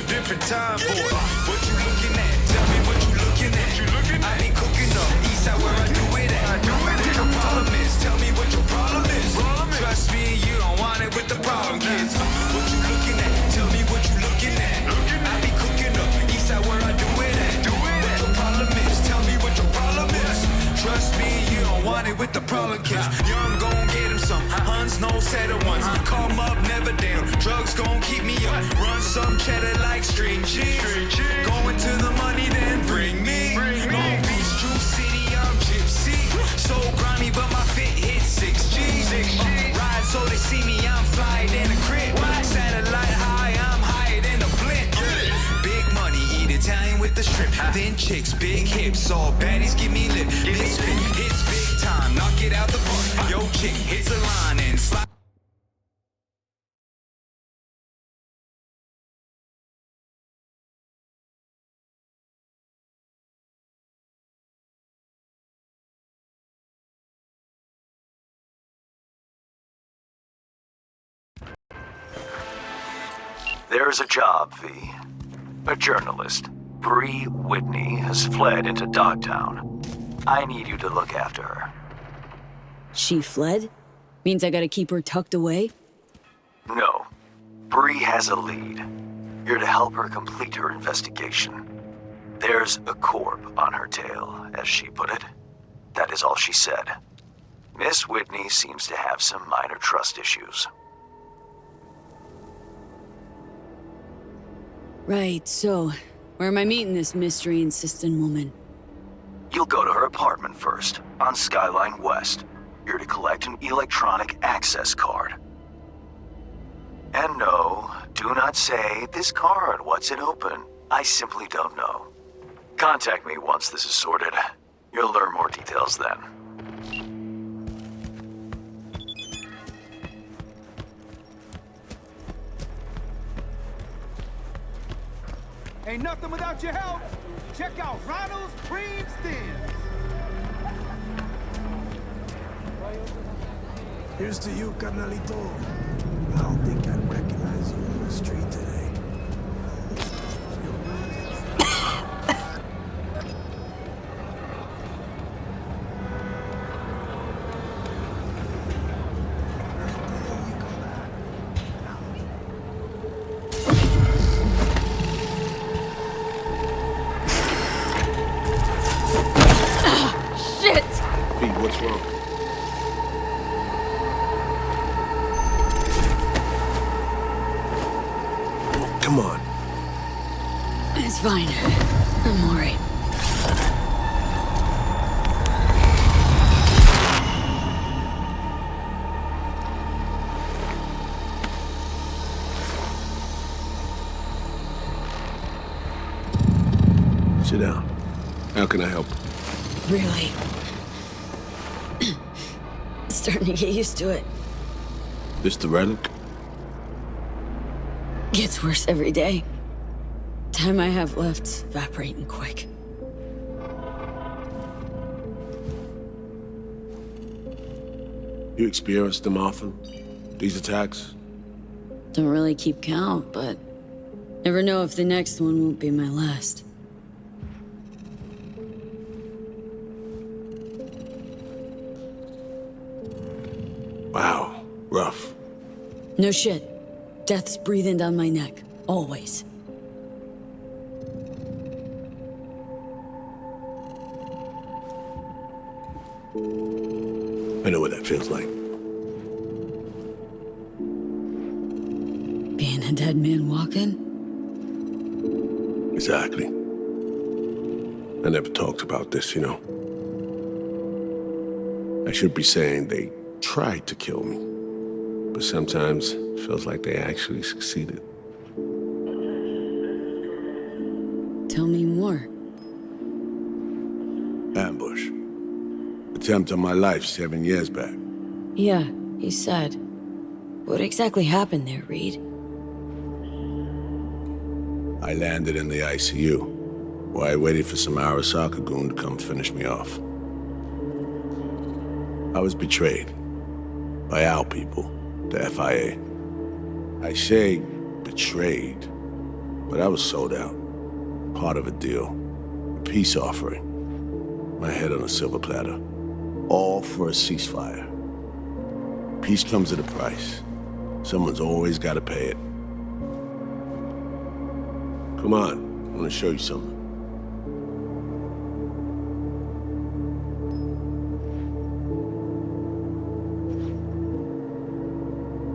different time for it. What you looking at? Tell me what you looking at. I ain't cooking up, east side where I do it at. What your problem is? Tell me what your problem is. Trust me, you don't want it with the problem kids. What you looking at? Tell me what you looking at. I be cooking up, east side where I do it at. What your problem is? Tell me what your problem is. Trust me, you don't want it with the problem kids. Young gon' get him some, Huns no set of ones. Call 'em up, never down. Drugs gon' keep me up. Run some cheddar like string cheese. Going to the money, then bring me. Long Beach, True City, I'm gypsy. So grimy, but my fit hit 6G's. Ride so they see me, I'm flyer than a crib. Satellite high, I'm higher than a blimp. Big money, eat Italian with the strip. Thin chicks, big hips, all baddies give me lip. Misfit hits big time, knock it out the park. Yo chick hits a line and slide. There's a job, V. A journalist, Bree Whitney, has fled into Dogtown. I need you to look after her. She fled? Means I gotta keep her tucked away? No. Bree has a lead. You're to help her complete her investigation. There's a corp on her tail, as she put it. That is all she said. Miss Whitney seems to have some minor trust issues. Right, so, where am I meeting this mystery-insistent woman? You'll go to her apartment first, on Skyline West. You're to collect an electronic access card. And no, do not say, this card, what's it open? I simply don't know. Contact me once this is sorted. You'll learn more details then. Ain't nothing without your help. Check out Ronald's Cream Steams. Here's to you, carnalito. I don't think I'd recognize you on the street today. What's wrong? Come on. It's fine. I'm alright. Sit down. How can I help? Really? Starting to get used to it. This the relic? Gets worse every day. Time I have left's evaporating quick. You experience them often? These attacks? Don't really keep count, but never know if the next one won't be my last. Wow, rough. No shit. Death's breathing down my neck. Always. I know what that feels like. Being a dead man walking? Exactly. I never talked about this, you know. I should be saying they tried to kill me, but sometimes it feels like they actually succeeded. Tell me more. Ambush. Attempt on my life 7 years back. Yeah, you said. What exactly happened there, Reed? I landed in the ICU, while I waited for some Arasaka goon to come finish me off. I was betrayed. By our people, the FIA. I say betrayed, But I was sold out. Part of a deal. A peace offering. My head on a silver platter. All for a ceasefire. Peace comes at a price. Someone's always got to pay it. Come on, I want to show you something.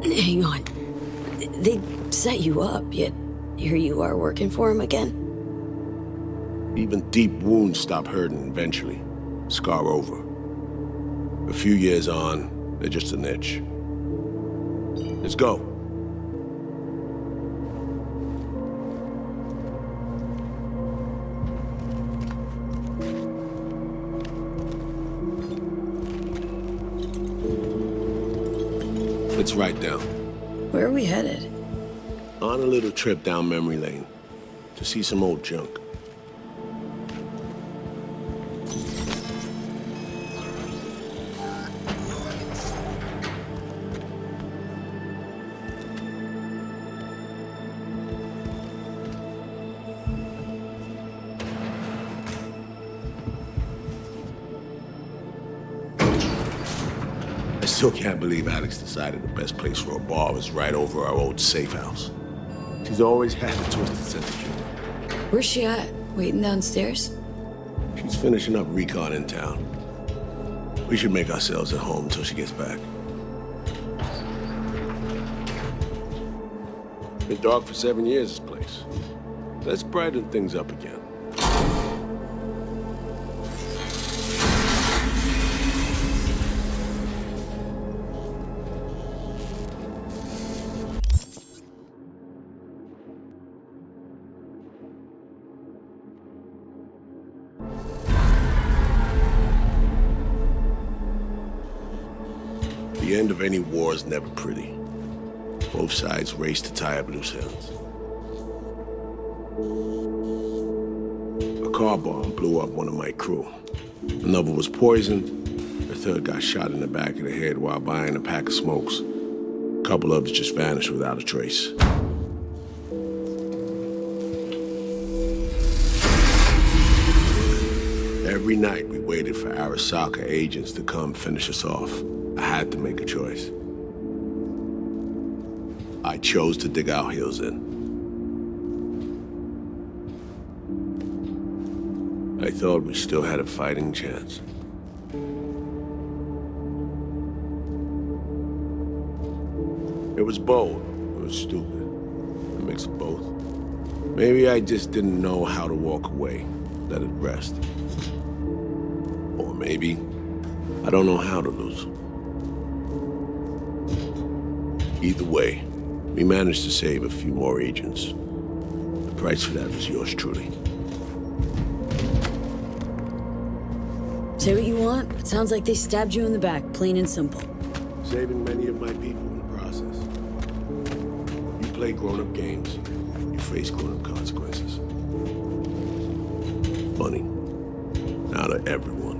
Hang on. They set you up, yet here you are working for him again? Even deep wounds stop hurting eventually. Scar over. A few years on, they're just an itch. Let's go. Let's ride down. Where are we headed? On a little trip down memory lane to see some old junk. I still can't believe Alex decided the best place for a bar was right over our old safe house. She's always had a twisted sense of humor. Where's she at? Waiting downstairs? She's finishing up recon in town. We should make ourselves at home until she gets back. Been dark for 7 years, this place. Let's brighten things up again. The end of any war is never pretty. Both sides race to tie up loose ends. A car bomb blew up one of my crew. Another was poisoned. The third got shot in the back of the head while buying a pack of smokes. A couple others just vanished without a trace. Every night we waited for Arasaka agents to come finish us off. I had to make a choice. I chose to dig our heels in. I thought we still had a fighting chance. It was bold. It was stupid. A mix of both. Maybe I just didn't know how to walk away, let it rest. Or maybe I don't know how to lose. Either way, we managed to save a few more agents. The price for that was yours truly. Say what you want. It sounds like they stabbed you in the back, plain and simple. Saving many of my people in the process. You play grown-up games, you face grown-up consequences. Funny. Not of everyone.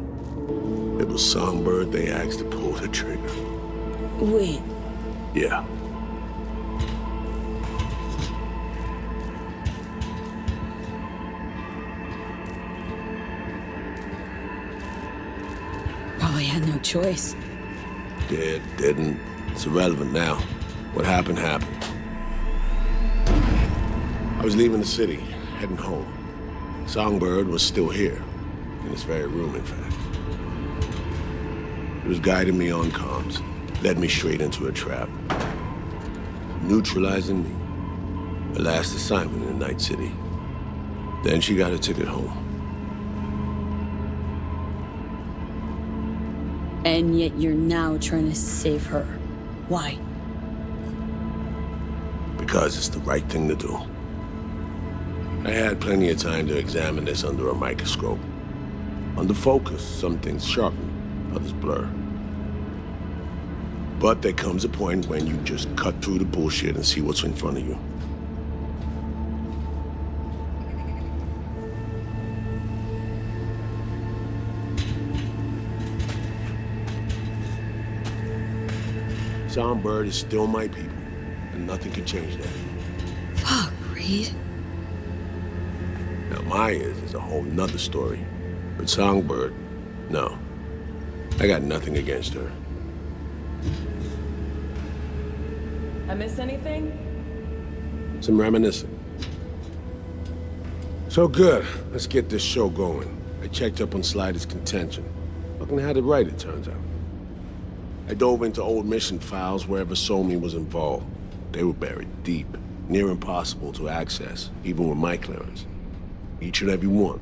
It was Songbird they asked to pull the trigger. Wait. Yeah. Probably had no choice. Did, didn't. It's irrelevant now. What happened, happened. I was leaving the city, heading home. Songbird was still here. In this very room, in fact. He was guiding me on comms. Led me straight into a trap. Neutralizing me. Her last assignment in Night City. Then she got a ticket home. And yet you're now trying to save her. Why? Because it's the right thing to do. I had plenty of time to examine this under a microscope. Under focus, some things sharpen, others blur. But there comes a point when you just cut through the bullshit and see what's in front of you. Songbird is still my people, and nothing can change that. Fuck, Reed. Now, Myers is a whole nother story. But Songbird, no. I got nothing against her. I miss anything? Some reminiscing. So good. Let's get this show going. I checked up on Slider's contention. Fucking had it right, it turns out. I dove into old mission files wherever Somi was involved. They were buried deep, near impossible to access, even with my clearance. Each and every one.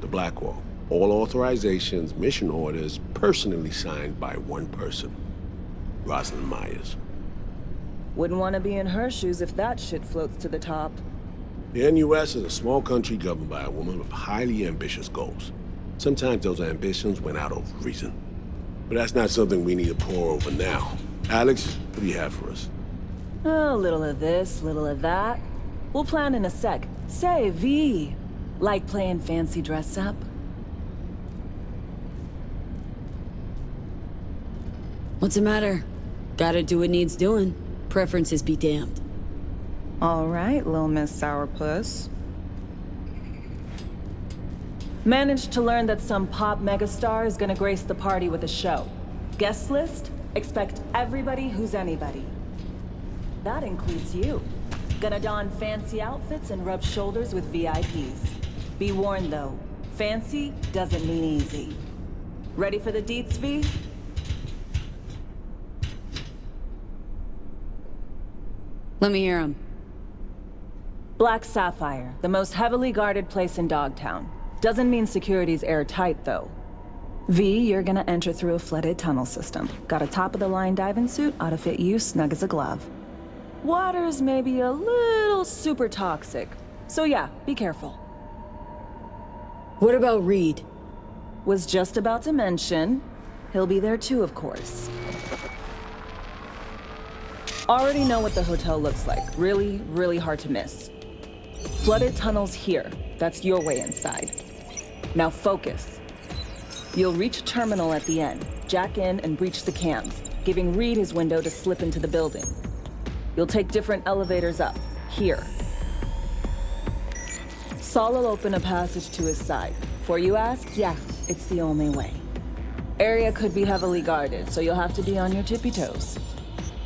The Blackwall. All authorizations, mission orders, personally signed by one person. Rosalind Myers. Wouldn't want to be in her shoes if that shit floats to the top. The NUS is a small country governed by a woman with highly ambitious goals. Sometimes those ambitions went out of reason. But that's not something we need to pour over now. Alex, what do you have for us? A little of this, little of that. We'll plan in a sec. Say, V. Like playing fancy dress up? What's the matter? Gotta do what needs doing. Preferences be damned. All right, little Miss Sourpuss. Managed to learn that some pop megastar is gonna grace the party with a show. Guest list? Expect everybody who's anybody. That includes you. Gonna don fancy outfits and rub shoulders with VIPs. Be warned though, fancy doesn't mean easy. Ready for the deets, V? Let me hear 'em. Black Sapphire, the most heavily guarded place in Dogtown. Doesn't mean security's airtight, though. V, you're gonna enter through a flooded tunnel system. Got a top-of-the-line diving suit, ought to fit you snug as a glove. Water's maybe a little super toxic, so yeah, be careful. What about Reed? Was just about to mention, he'll be there too, of course. Already know what the hotel looks like. Really, really hard to miss. Flooded tunnels here. That's your way inside. Now focus. You'll reach a terminal at the end, jack in and breach the cams, giving Reed his window to slip into the building. You'll take different elevators up, here. Saul will open a passage to his side. Before you ask, yeah, it's the only way. Area could be heavily guarded, so you'll have to be on your tippy toes.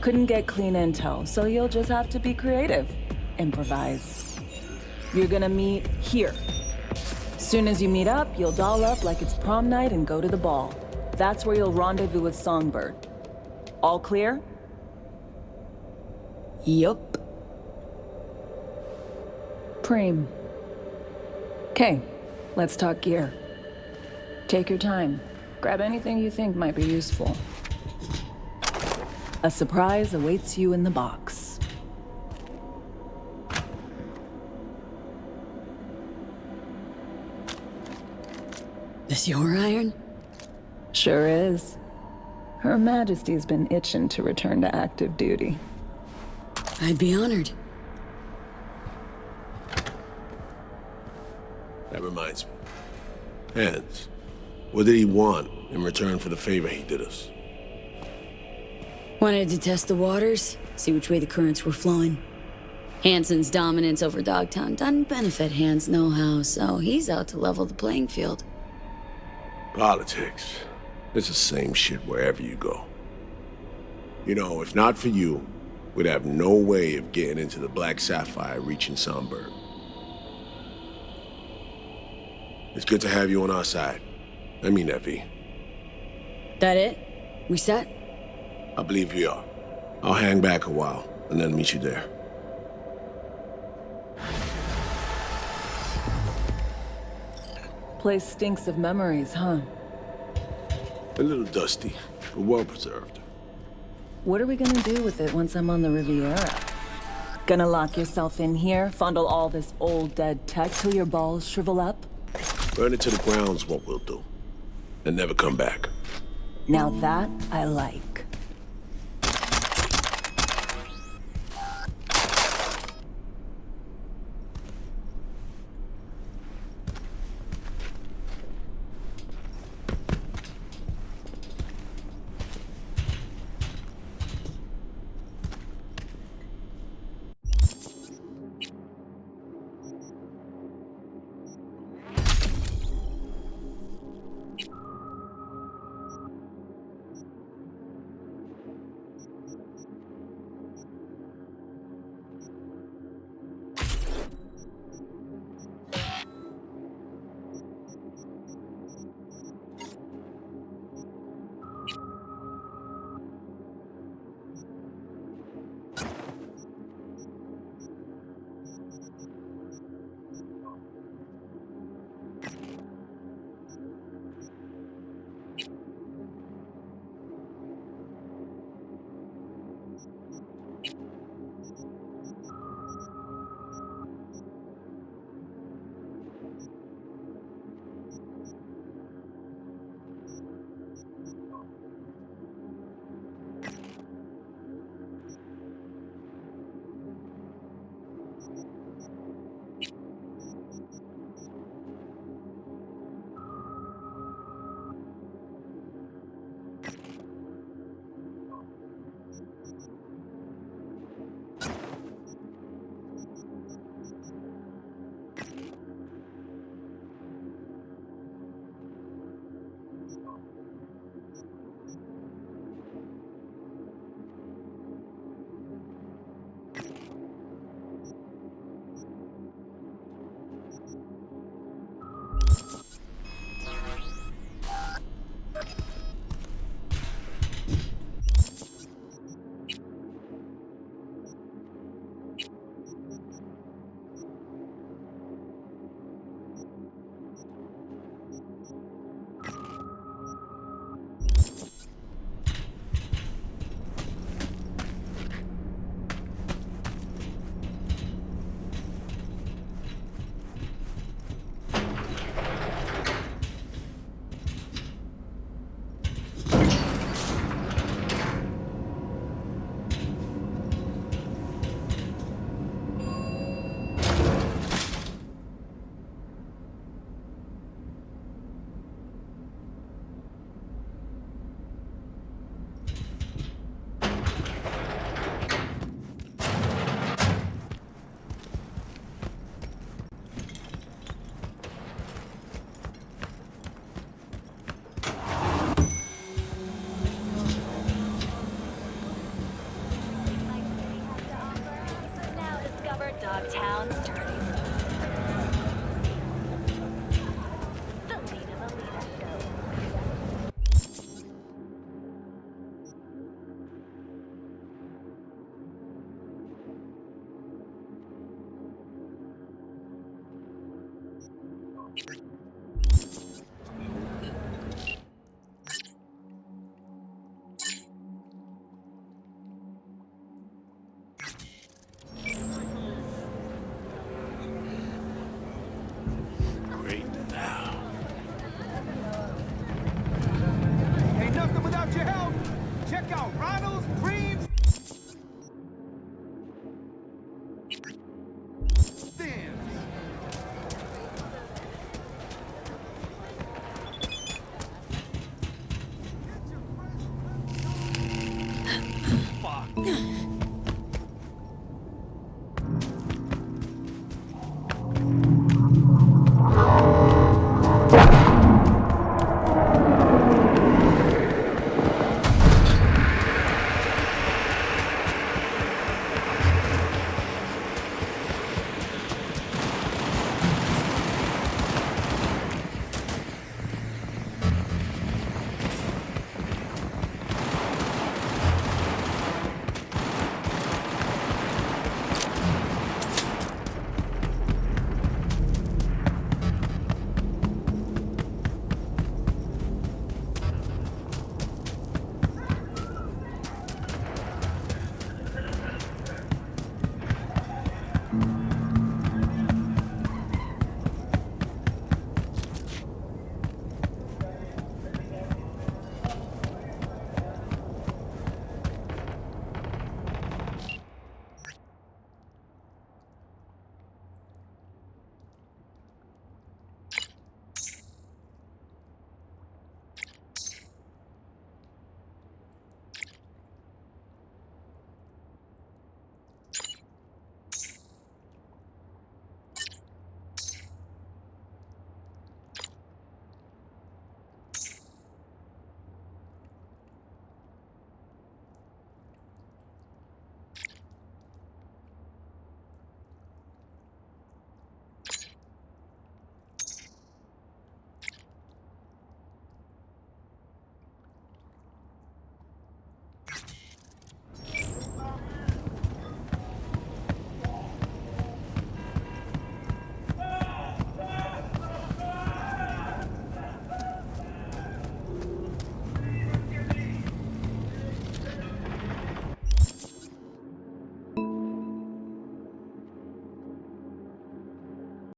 Couldn't get clean intel, so you'll just have to be creative. Improvise. You're gonna meet here. Soon as you meet up, you'll doll up like it's prom night and go to the ball. That's where you'll rendezvous with Songbird. All clear? Yup. Preem. Okay, let's talk gear. Take your time. Grab anything you think might be useful. A surprise awaits you in the box. This your iron? Sure is. Her Majesty's been itching to return to active duty. I'd be honored. That reminds me. Hans, what did he want in return for the favor he did us? Wanted to test the waters, see which way the currents were flowing. Hansen's dominance over Dogtown doesn't benefit Hans' know-how, so he's out to level the playing field. Politics. It's the same shit wherever you go. You know, if not for you, we'd have no way of getting into the Black Sapphire reaching Songbird. It's good to have you on our side. I mean that, V. That it? We set? I believe we are. I'll hang back a while, and then meet you there. Place stinks of memories, huh? A little dusty, but well preserved. What are we gonna do with it once I'm on the Riviera? Gonna lock yourself in here, fondle all this old dead tech till your balls shrivel up? Burn it to the ground's what we'll do. And never come back. Now that I like. True.